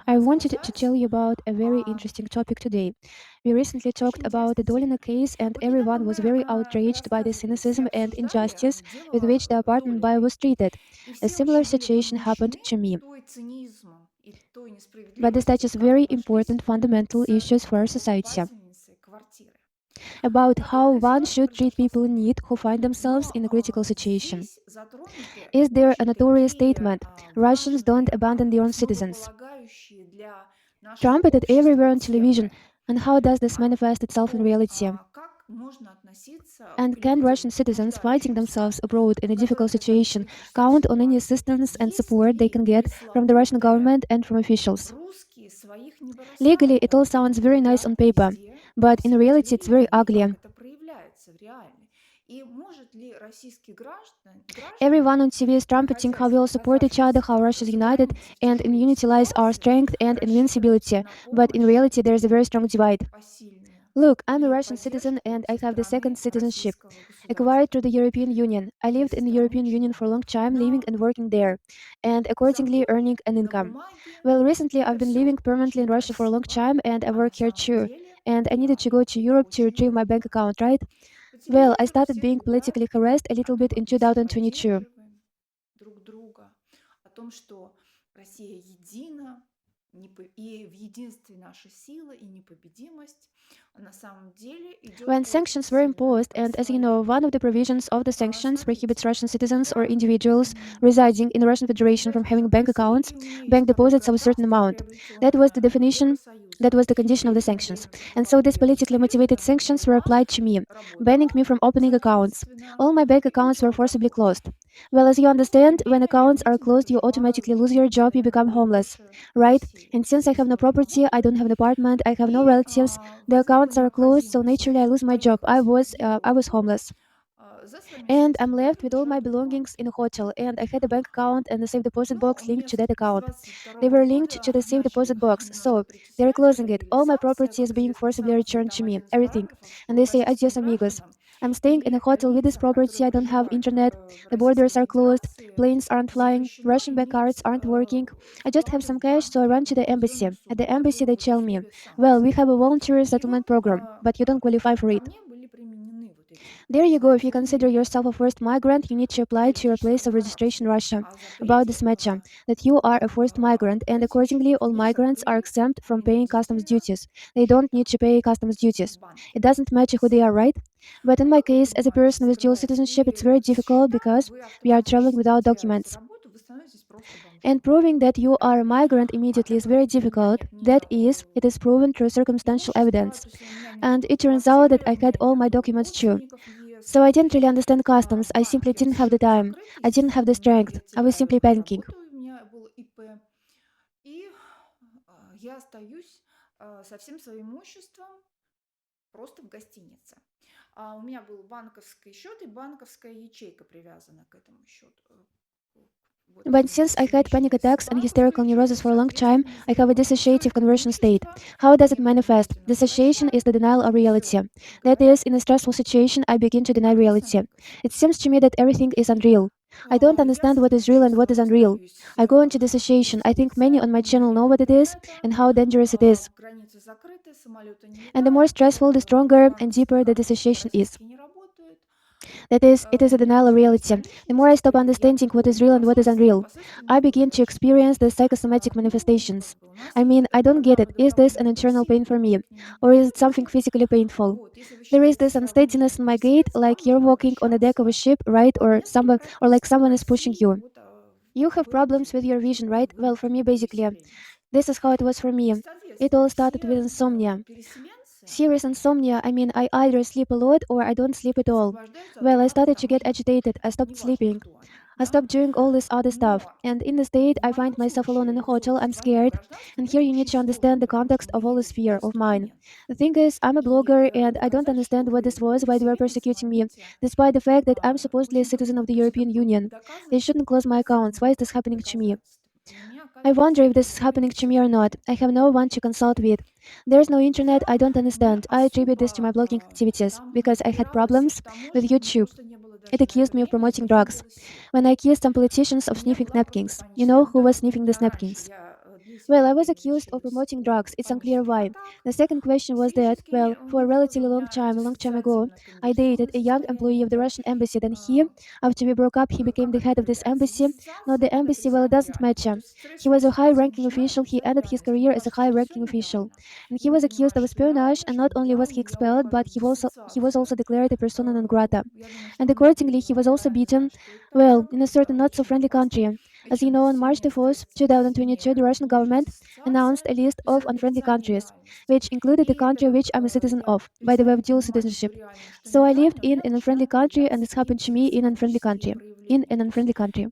I wanted to tell you about a very interesting topic today. We recently talked about the Dolina case, and everyone was very outraged by the cynicism and injustice with which the apartment buyer was treated. A similar situation happened to me. But this touches very important fundamental issues for our society about how one should treat people in need who find themselves in a critical situation. Is there a notorious statement Russians don't abandon their own citizens? Trumpeted everywhere on television, and how does this manifest itself in reality? And can Russian citizens fighting themselves abroad in a difficult situation count on any assistance and support they can get from the Russian government and from officials? Legally, it all sounds very nice on paper, but in reality, it's very ugly. Everyone on TV is trumpeting how we all support each other, how Russia is united, and in unity lies our strength and invincibility. But in reality, there is a very strong divide. Look, I'm a Russian citizen and I have the second citizenship, acquired through the European Union. I lived in the European Union for a long time, living and working there, and accordingly earning an income. Well, recently I've been living permanently in Russia for a long time and I work here too. And I needed to go to Europe to retrieve my bank account, right? Well, I started being politically harassed a little bit in 2022. When sanctions were imposed, and as you know, one of the provisions of the sanctions prohibits Russian citizens or individuals residing in the Russian Federation from having bank accounts, bank deposits of a certain amount. That was the definition. That was the condition of the sanctions. And so these politically motivated sanctions were applied to me, banning me from opening accounts. All my bank accounts were forcibly closed. Well, as you understand, when accounts are closed, you automatically lose your job, you become homeless, right? And since I have no property, I don't have an apartment, I have no relatives, the accounts are closed, so naturally I lose my job. I was homeless. And I'm left with all my belongings in a hotel, and I had a bank account and a safe deposit box linked to that account. They were linked to the safe deposit box, so they're closing it. All my property is being forcibly returned to me, everything. And they say, adios amigos. I'm staying in a hotel with this property, I don't have internet, the borders are closed, planes aren't flying, Russian bank cards aren't working. I just have some cash, so I run to the embassy. At the embassy, they tell me, well, we have a voluntary settlement program, but you don't qualify for it. There you go. If you consider yourself a forced migrant, you need to apply to your place of registration in Russia about this matter, that you are a forced migrant, and accordingly, all migrants are exempt from paying customs duties. They don't need to pay customs duties. It doesn't matter who they are, right? But in my case, as a person with dual citizenship, it's very difficult because we are traveling without documents. And proving that you are a migrant immediately is very difficult. That is, it is proven through circumstantial evidence. And it turns out that I had all my documents too. So I didn't really understand customs. I simply didn't have the time. I didn't have the strength. I was simply panicking. But since I had panic attacks and hysterical neurosis for a long time, I have a dissociative conversion state. How does it manifest? Dissociation is the denial of reality. That is, in a stressful situation, I begin to deny reality. It seems to me that everything is unreal. I don't understand what is real and what is unreal. I go into dissociation. I think many on my channel know what it is and how dangerous it is. And the more stressful, the stronger and deeper the dissociation is. That is, it is a denial of reality. The more I stop understanding what is real and what is unreal, I begin to experience the psychosomatic manifestations. I mean, I don't get it. Is this an internal pain for me? Or is it something physically painful? There is this unsteadiness in my gait, like you're walking on the deck of a ship, right? Or like someone is pushing you. You have problems with your vision, right? Well, for me, basically, this is how it was for me. It all started with insomnia. Serious insomnia, I mean, I either sleep a lot or I don't sleep at all. Well, I started to get agitated. I stopped sleeping. I stopped doing all this other stuff. And in the state, I find myself alone in a hotel. I'm scared. And here you need to understand the context of all this fear of mine. The thing is, I'm a blogger and I don't understand what this was, why they were persecuting me, despite the fact that I'm supposedly a citizen of the European Union. They shouldn't close my accounts. Why is this happening to me? I wonder if this is happening to me or not. I have no one to consult with. There's no internet, I don't understand. I attribute this to my blogging activities because I had problems with YouTube. It accused me of promoting drugs. When I accused some politicians of sniffing napkins. You know who was sniffing these napkins? Well, I was accused of promoting drugs. It's unclear why. The second question was that, well, for a relatively long time ago, I dated a young employee of the Russian embassy. Then he, after we broke up, he became the head of this embassy. Not the embassy, well, it doesn't matter. He was a high-ranking official. He ended his career as a high-ranking official, and he was accused of espionage. And not only was he expelled, but he was also declared a persona non grata, and accordingly, he was also beaten. Well, in a certain not so friendly country. As you know, on March 4th, 2022, the Russian government announced a list of unfriendly countries, which included the country which I'm a citizen of, by the way of dual citizenship. So I lived in an unfriendly country, and this happened to me in an unfriendly country. In an unfriendly country.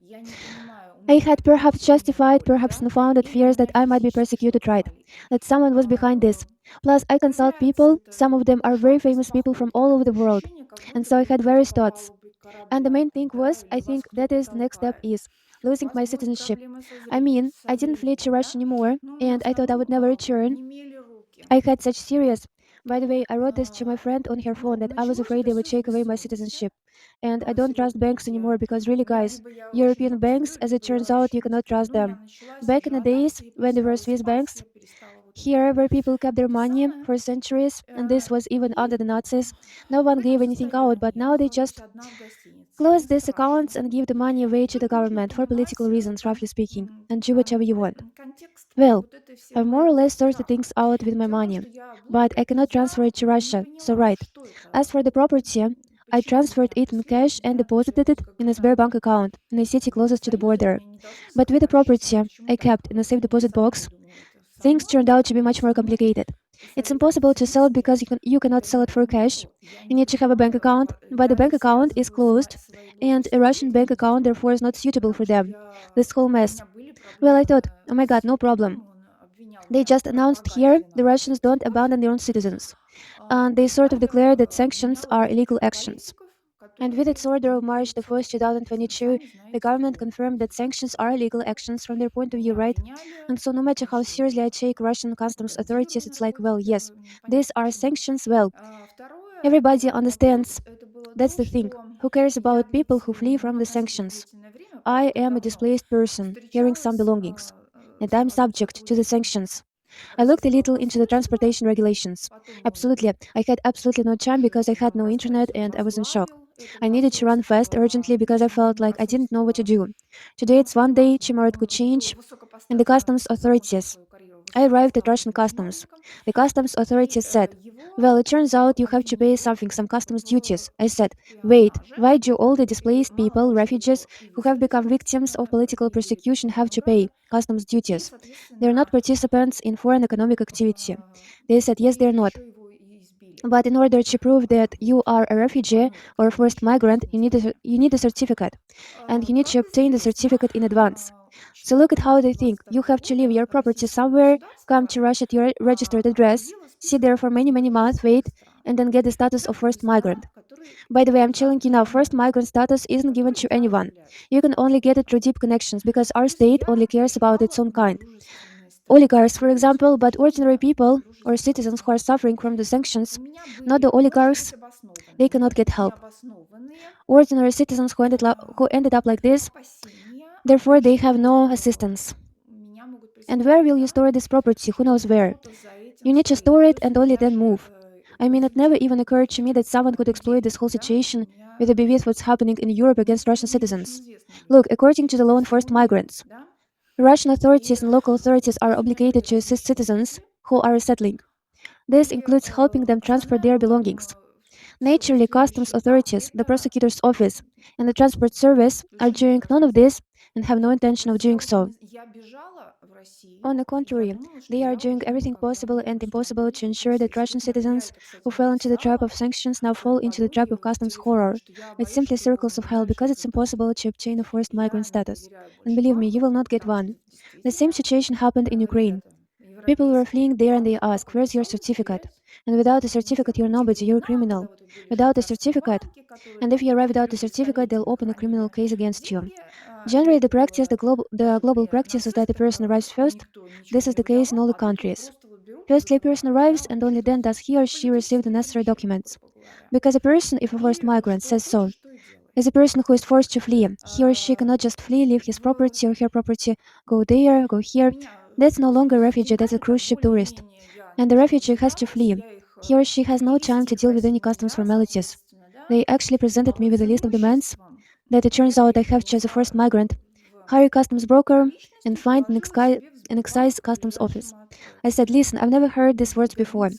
I had perhaps justified, perhaps unfounded fears that I might be persecuted, right? That someone was behind this. Plus, I consult people, some of them are very famous people from all over the world, and so I had various thoughts. And the main thing was, I think that is the next step is losing my citizenship. I mean, I didn't flee to Russia anymore, and I thought I would never return. I had such serious. By the way, I wrote this to my friend on her phone that I was afraid they would take away my citizenship. And I don't trust banks anymore because, really, guys, European banks, as it turns out, you cannot trust them. Back in the days when there were Swiss banks, here where people kept their money for centuries, and this was even under the Nazis, no one gave anything out, but now they just close these accounts and give the money away to the government for political reasons, roughly speaking, and do whatever you want. Well, I more or less sorted things out with my money, but I cannot transfer it to Russia, so right. As for the property, I transferred it in cash and deposited it in a Sberbank account in a city closest to the border. But with the property I kept in a safe deposit box, things turned out to be much more complicated. It's impossible to sell it because you cannot sell it for cash. You need to have a bank account, but the bank account is closed, and a Russian bank account therefore is not suitable for them. This whole mess. Well, I thought, oh my god, no problem. They just announced here the Russians don't abandon their own citizens. And they sort of declared that sanctions are illegal actions. And with its order of March 1st, 2022, the government confirmed that sanctions are illegal actions from their point of view, right? And so, no matter how seriously I take Russian customs authorities, it's like, well, yes, these are sanctions. Well, everybody understands. That's the thing. Who cares about people who flee from the sanctions? I am a displaced person carrying some belongings, and I'm subject to the sanctions. I looked a little into the transportation regulations. Absolutely, I had absolutely no time because I had no internet and I was in shock. I needed to run fast urgently because I felt like I didn't know what to do. Today it's one day, tomorrow it could change, and the customs authorities. I arrived at Russian customs. The customs authorities said, well, it turns out you have to pay something, some customs duties. I said, wait, why do all the displaced people, refugees, who have become victims of political persecution have to pay customs duties? They're not participants in foreign economic activity. They said, yes, they're not. But in order to prove that you are a refugee or a forced migrant, you need a certificate, and you need to obtain the certificate in advance. So look at how they think. You have to leave your property somewhere, come to Russia at your registered address, sit there for many, many months, wait, and then get the status of forced migrant. By the way, I'm telling you now, forced migrant status isn't given to anyone. You can only get it through deep connections because our state only cares about its own kind. Oligarchs, for example, but ordinary people or citizens who are suffering from the sanctions, not the oligarchs, they cannot get help. Ordinary citizens who ended up like this, therefore they have no assistance. And where will you store this property? Who knows where? You need to store it and only then move. I mean, it never even occurred to me that someone could exploit this whole situation with a with what's happening in Europe against Russian citizens. Look, according to the law on forced migrants, Russian authorities and local authorities are obligated to assist citizens who are resettling. This includes helping them transfer their belongings. Naturally, customs authorities, the prosecutor's office, and the transport service are doing none of this and have no intention of doing so. On the contrary, they are doing everything possible and impossible to ensure that Russian citizens who fell into the trap of sanctions now fall into the trap of customs horror. It's simply circles of hell because it's impossible to obtain a forced migrant status. And believe me, you will not get one. The same situation happened in Ukraine. People were fleeing there and they ask, where's your certificate? And without a certificate, you're nobody, you're a criminal. Without a certificate, and if you arrive without a certificate, they'll open a criminal case against you. Generally, the global practice is that a person arrives first. This is the case in all the countries. Firstly, a person arrives, and only then does he or she receive the necessary documents. Because a person, if a forced migrant, says so, As a person who is forced to flee, he or she cannot just flee, leave his property or her property, go there, go here. That's no longer a refugee, that's a cruise ship tourist. And the refugee has to flee. He or she has no time to deal with any customs formalities. They actually presented me with a list of demands that it turns out I have to, as a first migrant, hire a customs broker and find an excise customs office. I said, listen, I've never heard these words before.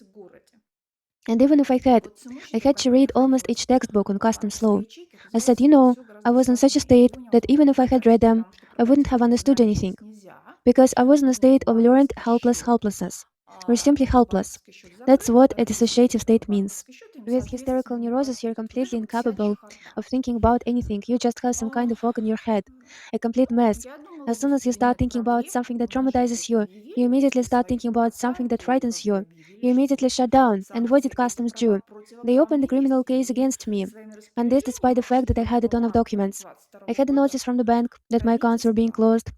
And even if I had to read almost each textbook on customs law. I said, I was in such a state that even if I had read them, I wouldn't have understood anything. Because I was in a state of learned helplessness. We're simply helpless. That's what a dissociative state means. With hysterical neurosis, you're completely incapable of thinking about anything. You just have some kind of fog in your head, a complete mess. As soon as you start thinking about something that traumatizes you, you immediately start thinking about something that frightens you. You immediately shut down. And what did customs do? They opened a criminal case against me. And this despite the fact that I had a ton of documents. I had a notice from the bank that my accounts were being closed.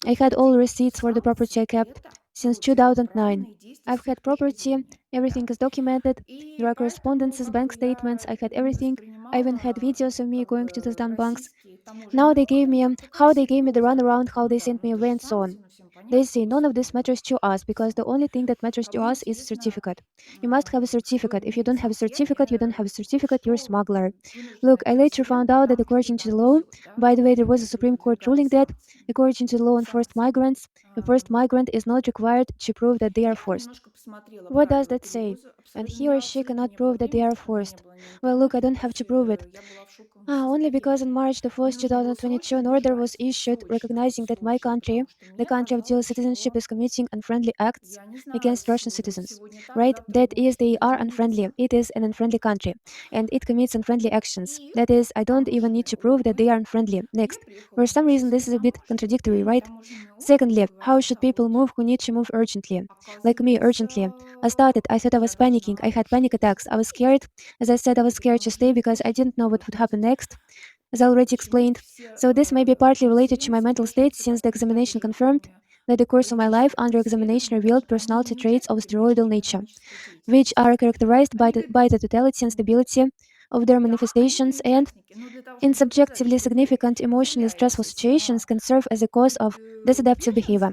I had all receipts for the property I kept since 2009. I've had property, everything is documented. There are correspondences, bank statements, I had everything. I even had videos of me going to the done banks. Now they gave me how they gave me the runaround, how they sent me away, and so on. They say none of this matters to us because the only thing that matters to us is a certificate. You must have a certificate. If you don't have a certificate, you don't have a certificate, you're a smuggler. Look, I later found out that according to the law, by the way, there was a Supreme Court ruling that, according to the law on forced migrants, a first migrant is not required to prove that they are forced. What does that say? And he or she cannot prove that they are forced. Well, look, I don't have to prove it. Only because on March 1st, 2022, an order was issued recognizing that my country, the country of dual citizenship, is committing unfriendly acts against Russian citizens. Right? That is, they are unfriendly. It is an unfriendly country, and it commits unfriendly actions. That is, I don't even need to prove that they are unfriendly. Next, for some reason, this is a bit contradictory, right? Secondly, how should people move who need to move urgently? Like me, urgently. I thought I was panicking. I had panic attacks. I was scared. As I said, I was scared to stay because I didn't know what would happen next, as I already explained. So this may be partly related to my mental state since the examination confirmed that the course of my life under examination revealed personality traits of steroidal nature, which are characterized by the totality and stability of their manifestations and in subjectively significant emotionally stressful situations can serve as a cause of disadaptive behavior.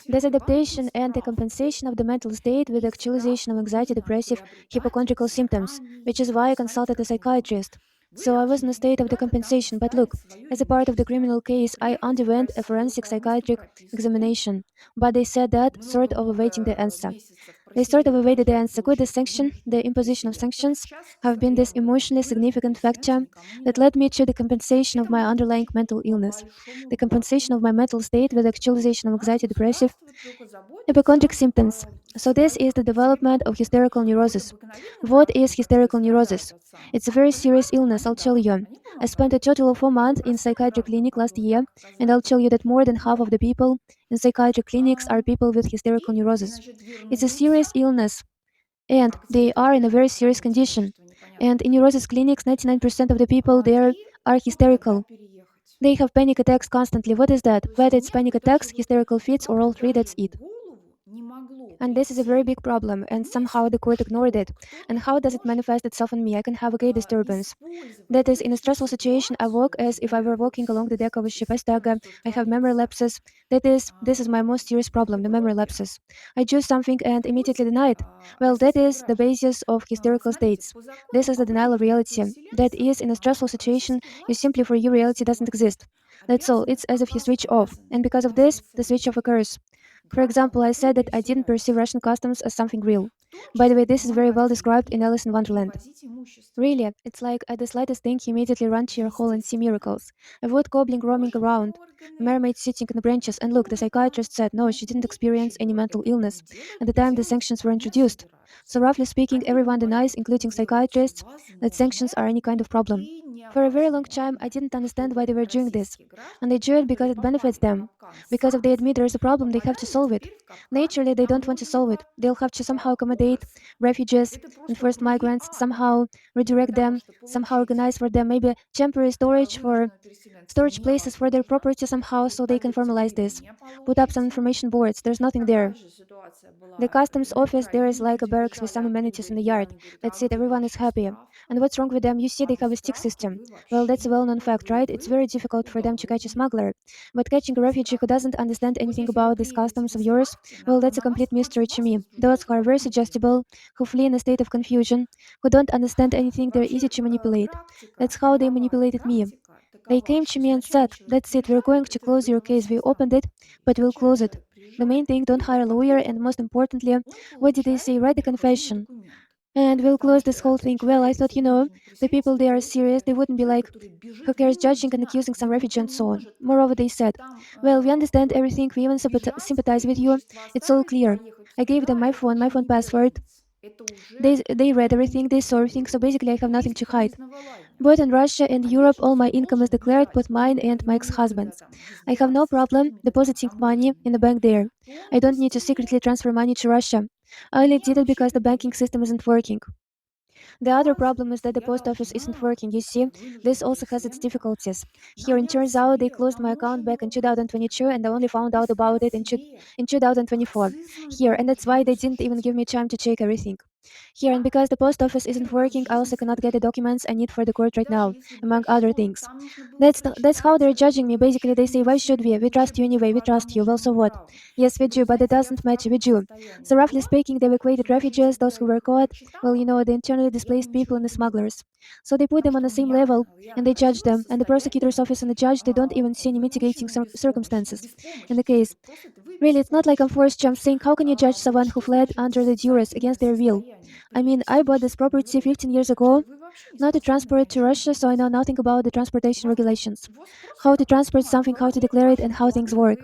This adaptation and the compensation of the mental state with the actualization of anxiety, depressive, hypochondriacal symptoms, which is why I consulted a psychiatrist. So I was in a state of decompensation, but look, as a part of the criminal case, I underwent a forensic psychiatric examination, but they said that sort of awaiting the answer. They sort of evaded the answer. Could the sanction, the imposition of sanctions, have been this emotionally significant factor that led me to the compensation of my underlying mental illness, the compensation of my mental state with actualization of anxiety, depressive, hypochondriac symptoms. So this is the development of hysterical neurosis. What is hysterical neurosis? It's a very serious illness, I'll tell you. I spent a total of 4 months in psychiatric clinic last year, and I'll tell you that more than half of the people in psychiatric clinics are people with hysterical neurosis. It's a serious illness, and they are in a very serious condition. And in neurosis clinics, 99% of the people there are hysterical. They have panic attacks constantly. What is that? Whether it's panic attacks, hysterical fits, or all three, that's it. And this is a very big problem, and somehow the court ignored it. And how does it manifest itself on me? I can have a gay disturbance. That is, in a stressful situation, I walk as if I were walking along the deck of a ship. I stagger. I have memory lapses. This is my most serious problem, the memory lapses. I do something and immediately deny it. Well, that is the basis of hysterical states. This is the denial of reality. That is, in a stressful situation, you simply for you reality doesn't exist. That's all. It's as if you switch off. And because of this, the switch off occurs. For example, I said that I didn't perceive Russian customs as something real. By the way, this is very well described in Alice in Wonderland. Really, it's like at the slightest thing you immediately run to your hole and see miracles. A wood goblin roaming around, a mermaid sitting in the branches, and look, the psychiatrist said no, she didn't experience any mental illness at the time the sanctions were introduced. So roughly speaking, everyone denies, including psychiatrists, that sanctions are any kind of problem. For a very long time, I didn't understand why they were doing this. And they do it because it benefits them. Because if they admit there is a problem, they have to solve it. Naturally, they don't want to solve it. They'll have to somehow accommodate refugees and first migrants, somehow redirect them, somehow organize for them maybe temporary storage places for their property somehow so they can formalize this. Put up some information boards. There's nothing there. The customs office there is like a barracks with some amenities in the yard. That's it, everyone is happy. And what's wrong with them? You see, they have a stick system. Well, that's a well known fact, right? It's very difficult for them to catch a smuggler. But catching a refugee who doesn't understand anything about these customs of yours, well, that's a complete mystery to me. Those who are very suggestible, who flee in a state of confusion, who don't understand anything, they're easy to manipulate. That's how they manipulated me. They came to me and said, "That's it, we're going to close your case. We opened it, but we'll close it. The main thing, don't hire a lawyer, and most importantly, what did they say? Write the confession. And we'll close this whole thing." Well, I thought, the people, they are serious. They wouldn't be like, who cares, judging and accusing some refugee and so on. Moreover, they said, "Well, we understand everything. We even sympathize with you. It's all clear." I gave them my phone password. They read everything, they saw everything, so basically I have nothing to hide. Both in Russia and Europe, all my income is declared, both mine and my ex-husband's. I have no problem depositing money in the bank there. I don't need to secretly transfer money to Russia. I only did it because the banking system isn't working. The other problem is that the post office isn't working. You see, this also has its difficulties. Here, it turns out they closed my account back in 2022, and I only found out about it in 2024. Here, and that's why they didn't even give me time to check everything. Here, and because the post office isn't working, I also cannot get the documents I need for the court right now, among other things. That's how they're judging me. Basically, they say, "Why should we? We trust you anyway. We trust you." Well, so what? Yes, we do, but it doesn't matter. We do. So roughly speaking, they've equated refugees, those who were caught, well, the internally displaced people and the smugglers. So they put them on the same level and they judge them. And the prosecutor's office and the judge, they don't even see any mitigating circumstances in the case. Really, it's not like I'm forced to. I'm saying, how can you judge someone who fled under the duress against their will? I mean, I bought this property 15 years ago, not to transport it to Russia, so I know nothing about the transportation regulations. How to transport something, how to declare it, and how things work.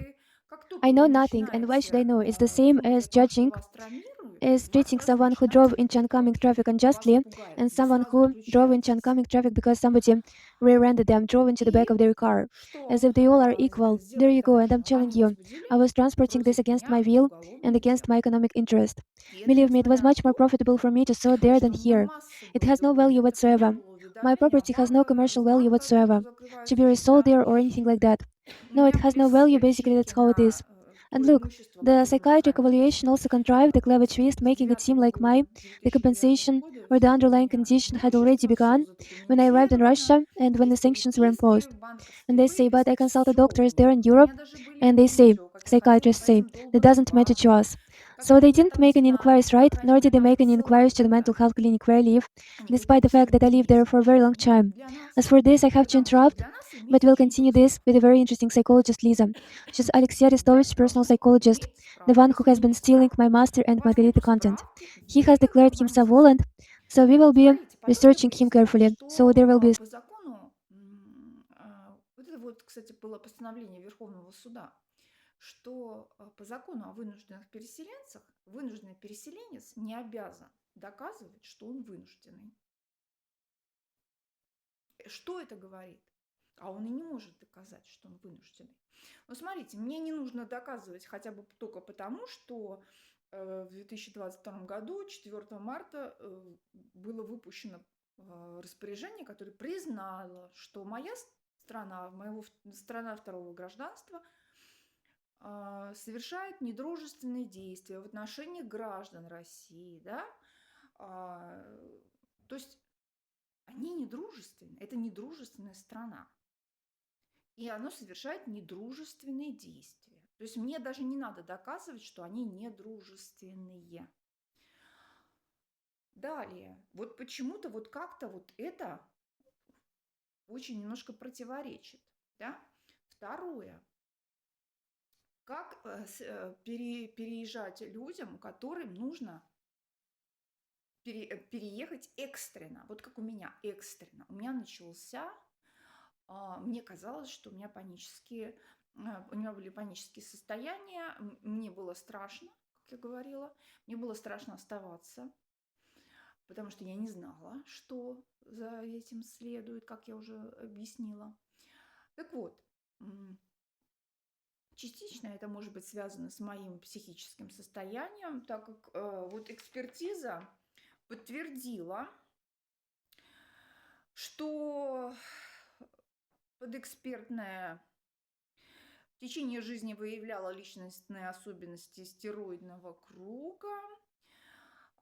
I know nothing, and why should I know? It's the same as judging is treating someone who drove into oncoming traffic unjustly and someone who drove into oncoming traffic because somebody rear-ended them, drove into the back of their car, as if they all are equal. There you go, and I'm telling you, I was transporting this against my will and against my economic interest. Believe me, it was much more profitable for me to sell it there than here. It has no value whatsoever. My property has no commercial value whatsoever to be resold there or anything like that. No, it has no value, basically, that's how it is. And look, the psychiatric evaluation also contrived a clever twist, making it seem like the compensation or the underlying condition had already begun when I arrived in Russia and when the sanctions were imposed. And they say, but I consulted doctors there in Europe, and they say, psychiatrists say, that doesn't matter to us. So they didn't make any inquiries, right? Nor did they make any inquiries to the mental health clinic where I live, despite the fact that I lived there for a very long time. As for this, I have to interrupt, but we'll continue this with a very interesting psychologist, Lisa. She's Alexey Arestovich, personal psychologist, the one who has been stealing my master and Margarita content. He has declared himself violent, so we will be researching him carefully. So there will be по закону, вот это вот, кстати, было постановление Верховного суда, что по закону о вынужденных переселенцах вынужденный переселенец не обязан доказывать, что он вынужденный. Что это говорит? А он и не может доказать, что он вынужденный. Ну, смотрите, мне не нужно доказывать хотя бы только потому, что в 2022 году, 4 марта, было выпущено распоряжение, которое признало, что моя страна, страна второго гражданства совершает недружественные действия в отношении граждан России, да, то есть они недружественны, это недружественная страна. И оно совершает недружественные действия. То есть мне даже не надо доказывать, что они недружественные. Далее, вот почему-то вот как-то вот это очень немножко противоречит. Да? Второе. Как переезжать людям, которым нужно переехать экстренно? Вот как у меня экстренно. У меня начался мне казалось, что у меня у меня были панические состояния, мне было страшно, как я говорила, мне было страшно оставаться, потому что я не знала, что за этим следует, как я уже объяснила. Так вот, частично это может быть связано с моим психическим состоянием, так как вот экспертиза подтвердила, что подэкспертная в течение жизни выявляла личностные особенности стероидного круга,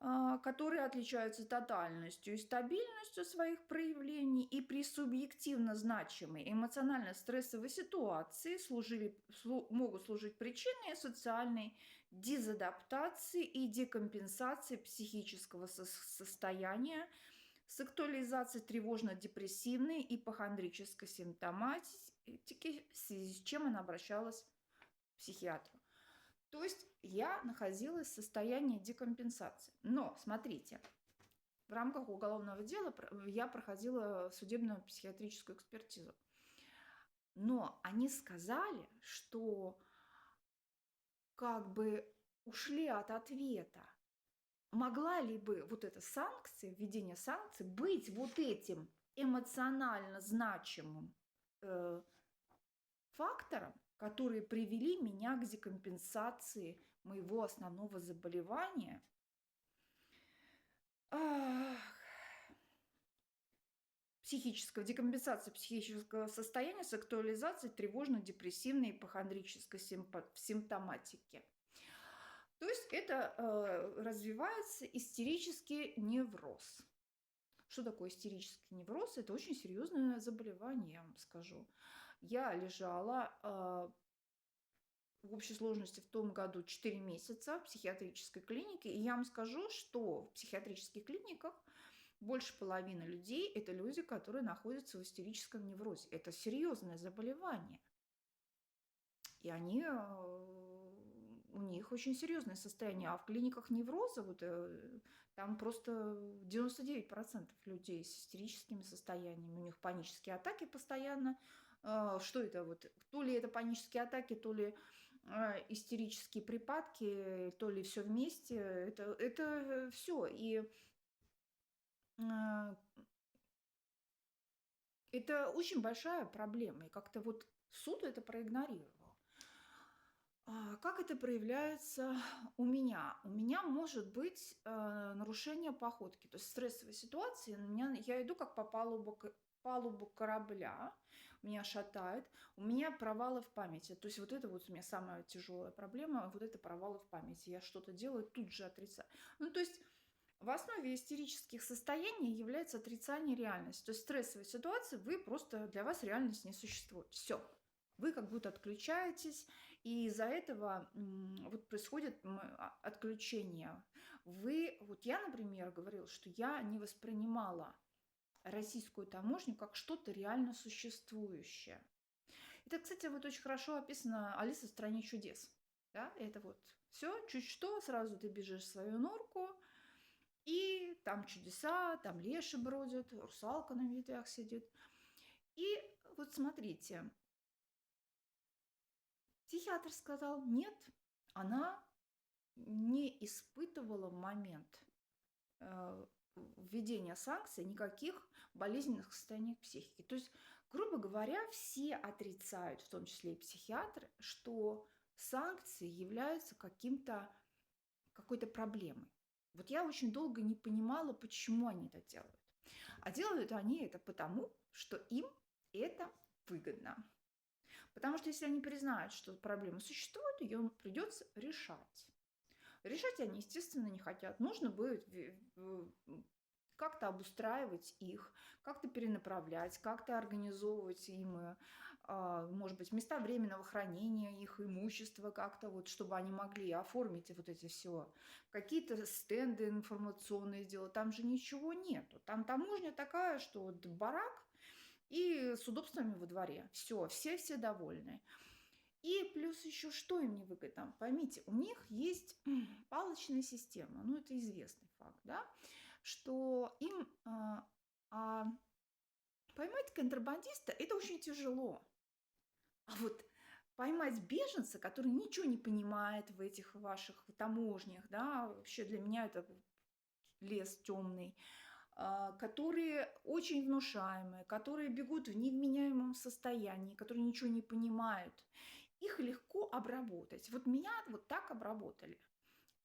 которые отличаются тотальностью и стабильностью своих проявлений и при субъективно значимой эмоционально-стрессовой ситуации могут служить причиной социальной дезадаптации и декомпенсации психического состояния, сексуализации тревожно-депрессивной и ипохондрической симптоматики, в связи с чем она обращалась к психиатру. То есть я находилась в состоянии декомпенсации. Но, смотрите, в рамках уголовного дела я проходила судебную психиатрическую экспертизу. Но они сказали, что как бы ушли от ответа. Могла ли бы вот эта санкция, введение санкций, быть вот этим эмоционально значимым фактором, которые привели меня к декомпенсации моего основного заболевания, психического, декомпенсации психического состояния с актуализацией тревожно-депрессивной ипохондрической симптоматики. То есть это развивается истерический невроз. Что такое истерический невроз? Это очень серьезное заболевание, я вам скажу. Я лежала в общей сложности в том году 4 месяца в психиатрической клинике, и я вам скажу, что в психиатрических клиниках больше половины людей – это люди, которые находятся в истерическом неврозе. Это серьезное заболевание. И они, у них очень серьезное состояние. А в клиниках невроза вот, там просто 99% людей с истерическими состояниями. У них панические атаки постоянно. Что это? Вот, то ли это панические атаки, то ли истерические припадки, то ли все вместе. Это все. И это очень большая проблема. И как-то вот суд это проигнорировал. Как это проявляется у меня? У меня может быть нарушение походки. То есть в стрессовой ситуации я иду как по палубу корабля, меня шатает, у меня провалы в памяти. То есть вот это вот у меня самая тяжелая проблема, вот это провалы в памяти. Я что-то делаю, тут же отрицаю. Ну, то есть в основе истерических состояний является отрицание реальности. То есть в стрессовой ситуации для вас реальность не существует. Все. Вы как будто отключаетесь, и из-за этого вот происходит отключение. Я, например, говорила, что я не воспринимала российскую таможню как что-то реально существующее. Это, кстати, вот очень хорошо описано «Алиса в стране чудес». Да? Это вот все, чуть что, сразу ты бежишь в свою норку, и там чудеса, там леши бродят, русалка на ветвях сидит. И вот смотрите, психиатр сказал, нет, она не испытывала в момент введения санкций никаких болезненных состояний психики. То есть, грубо говоря, все отрицают, в том числе и психиатры, что санкции являются какой-то проблемой. Вот я очень долго не понимала, почему они это делают. А делают они это потому, что им это выгодно. Потому что если они признают, что проблема существует, ее придется решать. Решать они, естественно, не хотят. Нужно будет как-то обустраивать их, как-то перенаправлять, как-то организовывать им, может быть, места временного хранения их имущества как-то, вот, чтобы они могли оформить вот эти все, какие-то стенды информационные сделать. Там же ничего нету. Там таможня такая, что вот барак и с удобствами во дворе. Все довольны. И плюс еще что им невыгодно? Поймите, у них есть палочная система, ну это известный факт, да, что им поймать контрабандиста это очень тяжело. А вот поймать беженца, который ничего не понимает в этих ваших таможнях, да, вообще для меня это лес темный, которые очень внушаемые, которые бегут в невменяемом состоянии, которые ничего не понимают, их легко обработать. Вот меня вот так обработали.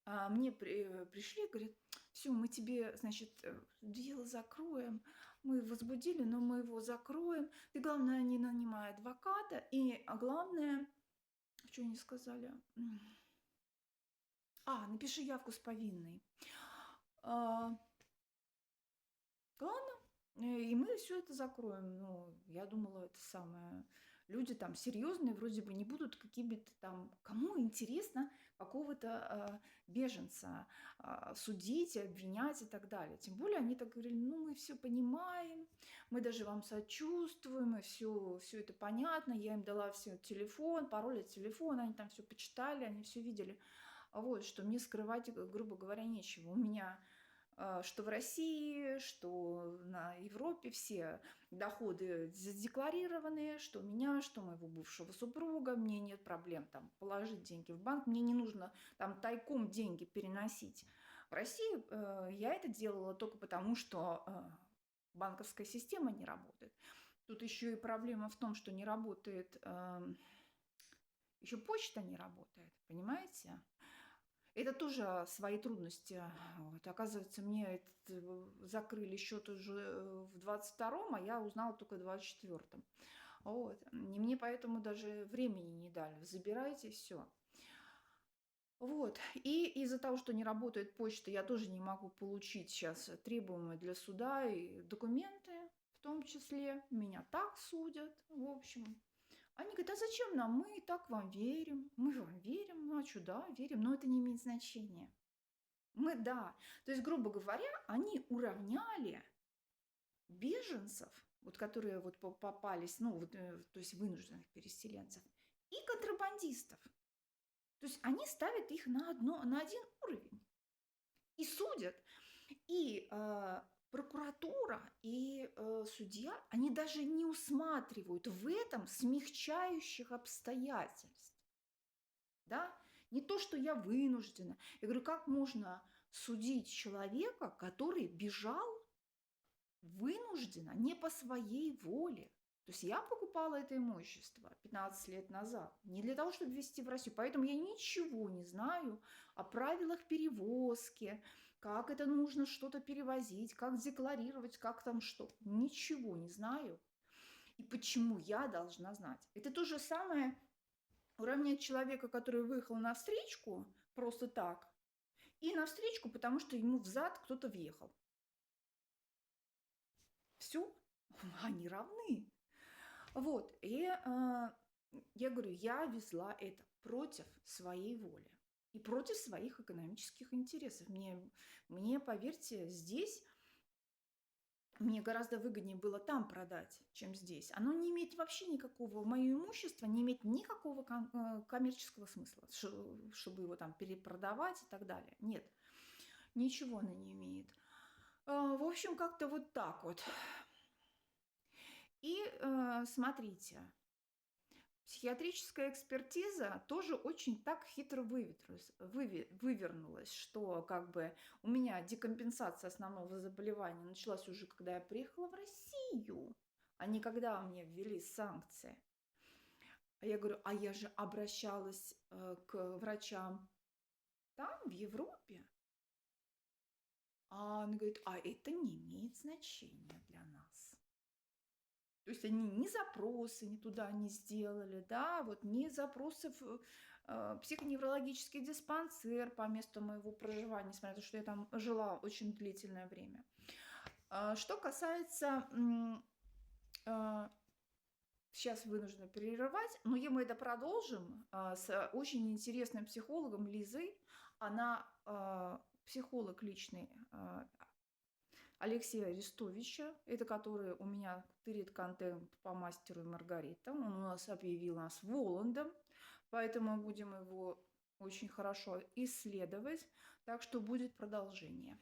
Мне пришли, говорят, все, мы тебе, значит, дело закроем. Мы возбудили, но мы его закроем. Ты, главное, не нанимай адвоката. Главное, что они сказали? Напиши явку с повинной. А, Ладно, и мы все это закроем. Ну, я думала, это самое. Люди там серьезные вроде бы не будут какими-то там... Кому интересно какого-то беженца судить, обвинять и так далее. Тем более они так говорили, ну, мы все понимаем, мы даже вам сочувствуем, и все это понятно. Я им дала все телефон, пароль от телефона, они там все почитали, они все видели. Вот, что мне скрывать, грубо говоря, нечего. У меня что в России, что на Европе все доходы задекларированы, что у меня, что у моего бывшего супруга, мне нет проблем там положить деньги в банк, мне не нужно там тайком деньги переносить. В России я это делала только потому, что банковская система не работает. Тут еще и проблема в том, что не работает, еще почта не работает, понимаете? Это тоже свои трудности. Вот. Оказывается, мне закрыли счет уже в 22-м, а я узнала только в 24-м. Вот. И мне поэтому даже времени не дали. Забирайте все. Вот. И из-за того, что не работает почта, я тоже не могу получить сейчас требуемые для суда и документы, в том числе. Меня так судят. В общем, они говорят, а зачем нам? Мы и так вам верим. Мы вам верим. Ну, а что, да, верим. Но это не имеет значения. Да. То есть, грубо говоря, они уравняли беженцев, вот которые вот попались, ну, вот, то есть вынужденных переселенцев, и контрабандистов. То есть они ставят их на один уровень и судят. И прокуратура и судья, они даже не усматривают в этом смягчающих обстоятельств. Да? Не то, что я вынуждена. Я говорю, как можно судить человека, который бежал вынужденно, не по своей воле? То есть я покупала это имущество 15 лет назад не для того, чтобы везти в Россию. Поэтому я ничего не знаю о правилах перевозки, как это нужно что-то перевозить, как декларировать, как там что. Ничего не знаю. И почему я должна знать? Это то же самое уравнять человека, который выехал на встречку просто так, и на встречку, потому что ему взад кто-то въехал. Все, они равны. Вот, и я говорю, я везла это против своей воли и против своих экономических интересов. Мне, поверьте, здесь мне гораздо выгоднее было там продать, чем здесь. Оно не имеет вообще никакого, мое имущество не имеет никакого коммерческого смысла, чтобы его там перепродавать и так далее. Нет, ничего оно не имеет. В общем, как-то вот так вот. И смотрите, психиатрическая экспертиза тоже очень так хитро вывернулась, что как бы у меня декомпенсация основного заболевания началась уже, когда я приехала в Россию, а не когда мне ввели санкции. А я говорю, а я же обращалась к врачам там, в Европе. А она говорит, а это не имеет значения для нас. То есть они ни запросы ни туда не сделали, да, вот ни запросы в психоневрологический диспансер по месту моего проживания, несмотря на то, что я там жила очень длительное время. Что касается, сейчас вынуждена прерывать, но мы это продолжим с очень интересным психологом Лизой. Она психолог личный Алексея Арестовича, это который у меня тырит контент по мастеру и Маргарита. Он у нас объявил нас Воландом, поэтому мы будем его очень хорошо исследовать. Так что будет продолжение.